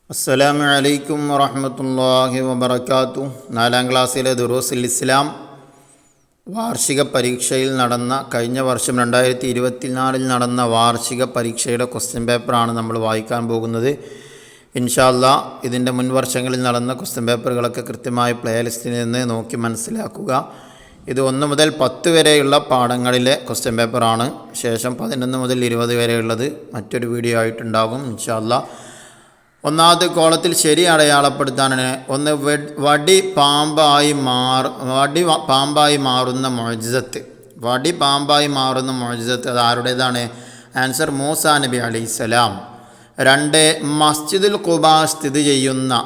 അസ്സലാമു അലൈക്കും വറഹ്മത്തുള്ളാഹി വബറകാതുഹു. 4ാം ക്ലാസ്സിലെ ദുറൂസുൽ ഇസ്ലാം വാർഷിക പരീക്ഷയിൽ നടന്ന കഴിഞ്ഞ വർഷം 2024 നടന്ന വാർഷിക പരീക്ഷയുടെ ക്വസ്റ്റ്യൻ പേപ്പറാണ് നമ്മൾ വായിക്കാൻ പോകുന്നത്. ഇൻഷാ അല്ലാഹ് ഇതിൻ്റെ മുൻ വർഷങ്ങളിൽ നടന്ന ക്വസ്റ്റ്യൻ പേപ്പറുകളൊക്കെ കൃത്യമായി പ്ലേലിസ്റ്റിൽ നിന്ന് നോക്കി മനസ്സിലാക്കുക. ഇത് 1 മുതൽ 10 വരെയുള്ള പാഠങ്ങളിലെ ക്വസ്റ്റ്യൻ പേപ്പറാണ്. ശേഷം 11 മുതൽ 20 വരെയുള്ളത് മറ്റൊരു വീഡിയോ ആയിട്ടുണ്ടാകും ഇൻഷാ അല്ലാഹ്. ഒന്നാമത്തെ കോളത്തിൽ ശരി അടയാളപ്പെടുത്താനാണ് വടി പാമ്പായി മാറുന്ന മുഅ്ജിസത്ത്. വടി പാമ്പായി മാറുന്ന മുഅ്ജിസത്ത് അത് ആരുടേതാണ്? ആൻസർ മൂസാ നബി അലൈഹിസ്സലാം. 2 മസ്ജിദുൽ ഖുബാ സ്ഥിതി ചെയ്യുന്നു.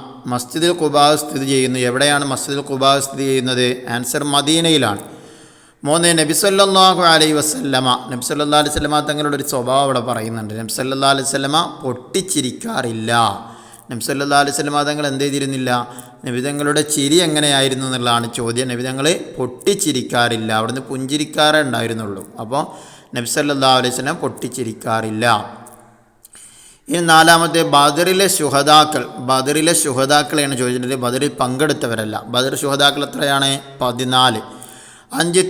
എവിടെയാണ് മസ്ജിദുൽ ഖുബാ സ്ഥിതി ചെയ്യുന്നത്? ആൻസർ മദീനയിലാണ്. 3 നബി സല്ലല്ലാഹു അലൈഹി വസല്ലമ തങ്ങളുടെ ഒരു സ്വഭാവം അവിടെ പറയുന്നുണ്ട്. നബി സല്ലല്ലാഹു അലൈഹി വസല്ലമ പൊട്ടിച്ചിരിക്കാറില്ല. നബി സല്ലല്ലാഹു അലൈഹി വസല്ലമ തങ്ങൾ എന്ത് ചെയ്തിരുന്നില്ല? നബി തങ്ങളുടെ ചിരി എങ്ങനെയായിരുന്നു എന്നുള്ളതാണ് ചോദ്യം. നബി തങ്ങൾ പൊട്ടിച്ചിരിക്കാറില്ല, അവിടുന്ന് പുഞ്ചിരിക്കാറേ ഉണ്ടായിരുന്നുള്ളൂ. അപ്പോൾ നബി സല്ലല്ലാഹു അലൈഹി വസല്ലം പൊട്ടിച്ചിരിക്കാറില്ല. ഇനി 4-മത്തെ ബദറിലെ ശുഹദാക്കളെയാണ് ചോദിച്ചിട്ടുള്ളത്. ബദറിൽ പങ്കെടുത്തവരല്ല. ബദർ ശുഹദാക്കൾ എത്രയാണ്? 14. 5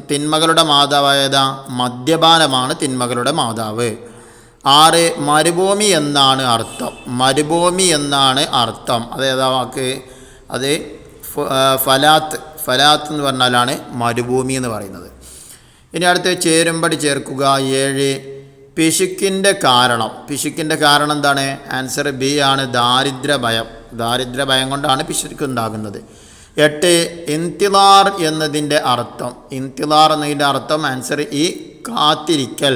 തിന്മകളുടെ മാതാവായതാ? മദ്യപാനമാണ് തിന്മകളുടെ മാതാവ്. 6 മരുഭൂമി എന്നാണ് അർത്ഥം. അതേതാ വാക്ക്? അത് ഫലാത്ത് എന്ന് പറഞ്ഞാലാണ് മരുഭൂമി എന്ന് പറയുന്നത്. ഇനി അടുത്ത് ചേരുംപടി ചേർക്കുക. 7 പിശുക്കിൻ്റെ കാരണം എന്താണ്? ആൻസർ ബി ആണ്, ദാരിദ്ര്യഭയം കൊണ്ടാണ് പിശുക്ക് ഉണ്ടാകുന്നത്. 8 ഇന്തിളാർ എന്നതിൻ്റെ അർത്ഥം ആൻസർ ഈ കാത്തിരിക്കൽ.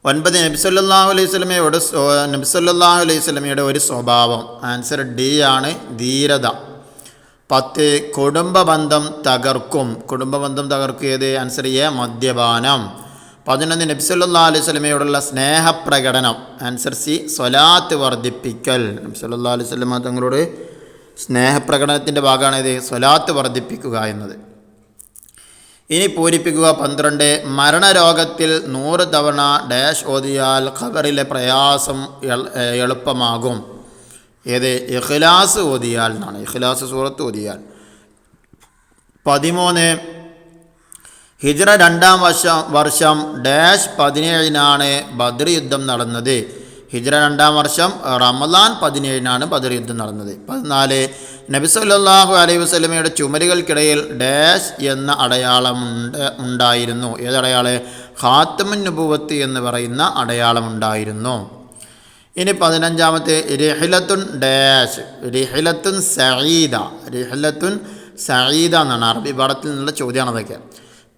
9 നബി സല്ലല്ലാഹു അലൈഹി വസല്ലമയുടെ ഒരു സ്വഭാവം. ആൻസർ ഡി ആണ്, ധീരത. 10 കുടുംബബന്ധം തകർക്കും ഏത്? ആൻസർ എ മദ്യപാനം. 11 നബി സല്ലല്ലാഹു അലൈഹി വസല്ലമയോടുള്ള സ്നേഹപ്രകടനം. ആൻസർ സി സ്വലാത്ത് വർദ്ധിപ്പിക്കൽ. നബി സല്ലല്ലാഹു അലൈഹി വസല്ലമ തങ്ങളോട് സ്നേഹപ്രകടനത്തിൻ്റെ ഭാഗമാണ് ഇത് സ്വലാത്ത് വർദ്ധിപ്പിക്കുക എന്നത്. ഇനി പൂരിപ്പിക്കുക. 12 മരണരോഗത്തിൽ 100 തവണ ഡാഷ് ഓതിയാൽ ഖബറിലെ പ്രയാസം എളുപ്പമാകും. ഏത്? ഇഖ്ലാസ് ഓതിയാൽ എന്നാണ്. ഇഖ്ലാസ് സൂറത്ത് ഓതിയാൽ. 13 ഹിജ്റ 2-ാം വർഷം ഡാഷ് 17-നാണ് ബദർ യുദ്ധം നടന്നത്. ഹിജ്റ 2-ാം വർഷം റമദാൻ 17-നാണ് ബദർ യുദ്ധം നടന്നത്. 14 നബി സല്ലല്ലാഹു അലൈഹി വസല്ലമയുടെ ചുമലുകൾക്കിടയിൽ ഡാഷ് എന്ന അടയാളം ഉണ്ടായിരുന്നു. ഏതടയാളം? ഖാത്തമുൻ നബുവത്ത് എന്ന് പറയുന്ന അടയാളം ഉണ്ടായിരുന്നു. ഇനി 15-മത്തെ റിഹ്ലത്തുൻ ഡാഷ് റിഹ്ലത്തുൻ സഈദ എന്നാണ് അറബി പാഠത്തിൽ നിന്നുള്ള ചോദ്യമാണ് അതൊക്കെ.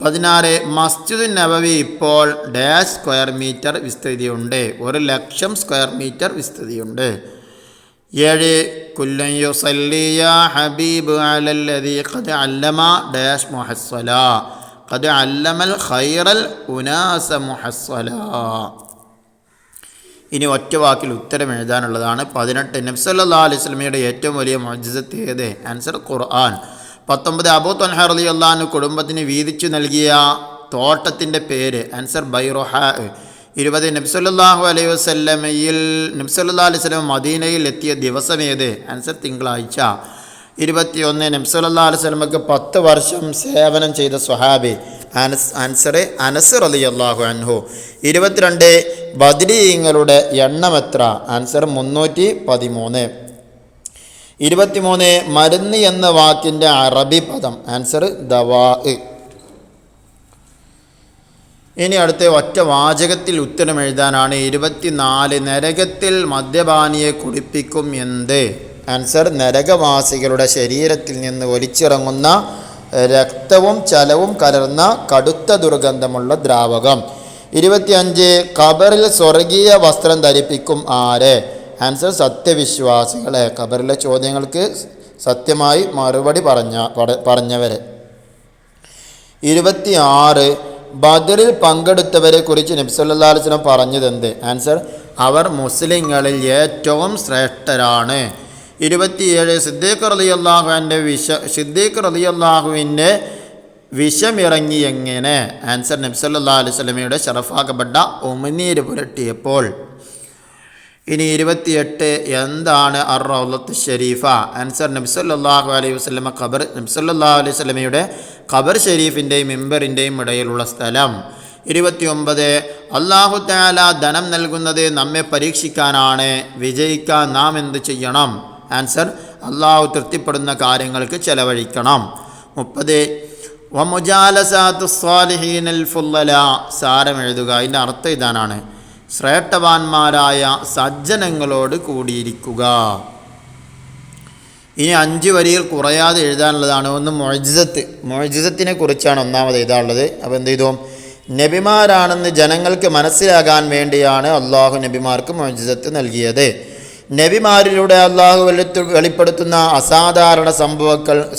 16 മസ്ജിദ് നബവി ഇപ്പോൾ ഡാഷ് സ്ക്വയർ മീറ്റർ വിസ്തൃതിയുണ്ട്. 1,00,000 സ്ക്വയർ മീറ്റർ വിസ്തൃതിയുണ്ട്. 7 കുല്ലൻ യുസല്ലി യാ ഹബീബ് അലല്ലദീ ഖദ് അല്ലമ ഡാഷ് മുഹസ്സല ഖദ് അല്ലമൽ ഖൈറൽ ഉനാസ മുഹസ്സല. ഇനി ഒറ്റ വാക്കിൽ ഉത്തരം എഴുതാനുള്ളതാണ്. 18 നബി സല്ലല്ലാഹു അലൈഹി വസല്ലമയുടെ ഏറ്റവും വലിയ മുഅ്ജിസത്ത് ഏത്? ആൻസർ ഖുർആൻ. 19 അബൂ ത്വൽഹ റളിയല്ലാഹു അൻഹു കുടുംബത്തിന് വീതിച്ചു നൽകിയ തോട്ടത്തിൻ്റെ പേര്. ആൻസർ ബൈറുഹാ. 20 നബി സല്ലല്ലാഹു അലൈഹി വസല്ലം മദീനയിൽ എത്തിയ ദിവസം ഏത്? ആൻസർ തിങ്കളാഴ്ച. 21 നബി സല്ലല്ലാഹു അലൈഹി വസല്ലമക്ക് 10 വർഷം സേവനം ചെയ്ത സ്വഹാബി. ആൻസർ അനസ് റളിയല്ലാഹു അൻഹു. 22 ബദരീങ്ങളുടെ എണ്ണം എത്ര? ആൻസർ 313. 23 മരുന്ന് എന്ന വാക്കിൻ്റെ അറബി പദം. ആൻസർ ദവാ. ഇനി അടുത്ത ഒറ്റ വാചകത്തിൽ ഉത്തരം എഴുതാനാണ്. 24 നരകത്തിൽ മദ്യപാനിയെ കുടിപ്പിക്കും എന്ത്? ആൻസർ നരകവാസികളുടെ ശരീരത്തിൽ നിന്ന് ഒലിച്ചിറങ്ങുന്ന രക്തവും ചലവും കലർന്ന കടുത്ത ദുർഗന്ധമുള്ള ദ്രാവകം. 25 ഖബറിൽ സ്വർഗീയ വസ്ത്രം ധരിപ്പിക്കും ആരെ? ആൻസർ സത്യവിശ്വാസികളെ. ഖബറിലെ ചോദ്യങ്ങൾക്ക് സത്യമായി മറുപടി പറഞ്ഞവരെ. 26 ബദറിൽ പങ്കെടുത്തവരെ കുറിച്ച് നബി സല്ലല്ലാഹു അലൈഹി വസല്ലം പറഞ്ഞതെന്ത്? ആൻസർ അവർ മുസ്ലിങ്ങളിൽ ഏറ്റവും ശ്രേഷ്ഠരാണ്. 27 സിദ്ദീഖ് റളിയല്ലാഹുവിൻ്റെ വിഷമിറങ്ങി എങ്ങനെ? ആൻസർ നബി സല്ലല്ലാഹു അലൈഹി വസല്ലമയുടെ ശറഫാക്കപ്പെട്ട ഉമിനീര് പുരട്ടിയപ്പോൾ. ഇനി 28 എന്താണ് അർ റൗളത്തു ഷരീഫ? ആൻസർ നബി സല്ലല്ലാഹു അലൈഹി വസല്ലമ നബി സല്ലല്ലാഹു അലൈഹി വസല്ലമയുടെ ഖബർ ഷരീഫിൻ്റെയും മിമ്പറിൻ്റെയും ഇടയിലുള്ള സ്ഥലം. 29 അല്ലാഹു തആല ധനം നൽകുന്നത് നമ്മെ പരീക്ഷിക്കാനാണ്. വിജയിക്കാൻ നാം എന്ത് ചെയ്യണം? ആൻസർ അല്ലാഹു തൃപ്തിപ്പെടുന്ന കാര്യങ്ങൾക്ക് ചെലവഴിക്കണം. 30 വമുജാലസാത്തു സ്വാലിഹീനൽ ഫുല്ലല. സാരം എഴുതുക. അതിൻ്റെ അർത്ഥം ഇതാണ്: ശ്രേഷ്ഠവാന്മാരായ സജ്ജനങ്ങളോട് കൂടിയിരിക്കുക. ഇനി 5 വരിയിൽ കുറയാതെ എഴുതാനുള്ളതാണ്. ഒന്ന് മുഅ്ജിസത്തിനെ കുറിച്ചാണ് ഒന്നാമത് എഴുതാനുള്ളത്. അപ്പോൾ എന്ത് ചെയ്തു? നബിമാരാണെന്ന് ജനങ്ങൾക്ക് മനസ്സിലാകാൻ വേണ്ടിയാണ് അള്ളാഹു നബിമാർക്ക് മുഅ്ജിസത്ത് നൽകിയത്. നബിമാരിലൂടെ അള്ളാഹു വെളിപ്പെടുത്തുന്ന അസാധാരണ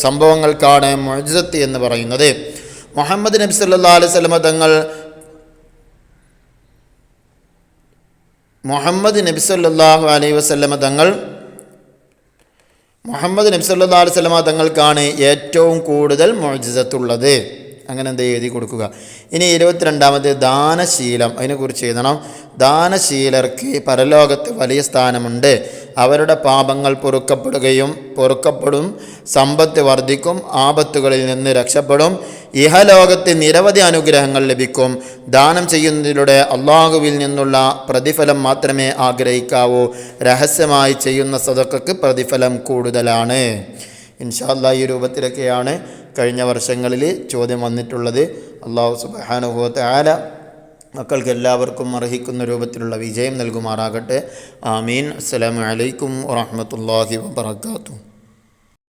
സംഭവങ്ങൾക്കാണ് മുഅ്ജിസത്ത് എന്ന് പറയുന്നത്. മുഹമ്മദ് നബി സല്ലല്ലാഹു അലൈഹി വസല്ലമ തങ്ങൾ മുഹമ്മദ് നബി സല്ലല്ലാഹു അലൈഹി വസല്ലമ തങ്ങൾക്കാണ് ഏറ്റവും കൂടുതൽ മുഅ്ജിസത്തുള്ളത്. അങ്ങനെ എന്ത് എഴുതി കൊടുക്കുക. ഇനി 22 ദാനശീലം. അതിനെക്കുറിച്ച് എഴുതണം. ദാനശീലർക്ക് പരലോകത്ത് വലിയ സ്ഥാനമുണ്ട്. അവരുടെ പാപങ്ങൾ പൊറുക്കപ്പെടും, സമ്പത്ത് വർദ്ധിക്കും, ആപത്തുകളിൽ നിന്ന് രക്ഷപ്പെടും, ഇഹലോകത്ത് നിരവധി അനുഗ്രഹങ്ങൾ ലഭിക്കും. ദാനം ചെയ്യുന്നതിലൂടെ അള്ളാഹുവിൽ നിന്നുള്ള പ്രതിഫലം മാത്രമേ ആഗ്രഹിക്കാവൂ. രഹസ്യമായി ചെയ്യുന്ന സദഖക്ക് പ്രതിഫലം കൂടുതലാണ്. ഇൻഷാ അല്ലാഹ് ഈ രൂപത്തിലൊക്കെയാണ് കഴിഞ്ഞ വർഷങ്ങളിൽ ചോദ്യം വന്നിട്ടുള്ളത്. അല്ലാഹു സുബ്ഹാനഹു വ തആല മക്കൾക്ക് എല്ലാവർക്കും അർഹിക്കുന്ന രൂപത്തിലുള്ള വിജയം നൽകുമാറാകട്ടെ. ആമീൻ. അസ്സലാമു അലൈക്കും വറഹ്മത്തുള്ളാഹി വബറകാതുഹു.